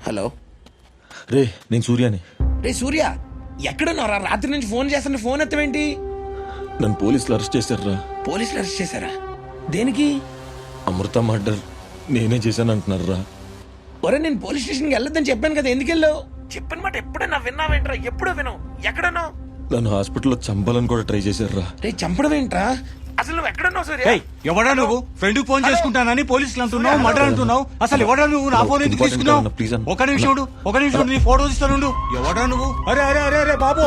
Hello రే నేను సూర్యాని. రే సూర్య, ఎక్కడున్నారా? రాత్రి నుంచి ఫోన్ చేస్తున్న ఫోన్ ఎత్తవేంటి? నన్ను పోలీసులు అరెస్ట్ చేశారురా. పోలీసులు అరెస్ట్ చేశారా? దేనికి? అమృత మర్డర్ నేనే చేశాను అంటున్నారురా. ఒరే, నేను పోలీస్ స్టేషన్కి వెళ్ళొద్దని చెప్పాను కదా, ఎందుకు వెళ్ళావు? చెప్పిన మాట ఎప్పుడైనా విన్నావేంట్రా? ఎప్పుడో వినవు. ఎక్కడున్నావు? నన్ను హాస్పిటల్లో చంపాలని కూడా ట్రై చేశారురా. రే చంపడం ఏంట్రా? అసలు నువ్వు ఎక్కడున్నావు సూర్య? ఎవడా నువ్వు? ఫ్రెండ్ ఫోన్ చేసుకుంటానని పోలీసులు అంటున్నావు, మర్డర్ అంటున్నావు. అసలు ఎవడా నువ్వు? నా ఫోన్ ఎందుకు తీసుకున్నావు? ప్లీజ్ అన్న. ఒక నిమిషం నీ ఫోటో ఇస్తాను. ఎవడా నువ్వు? అరే అరే అరే అరే బాబు,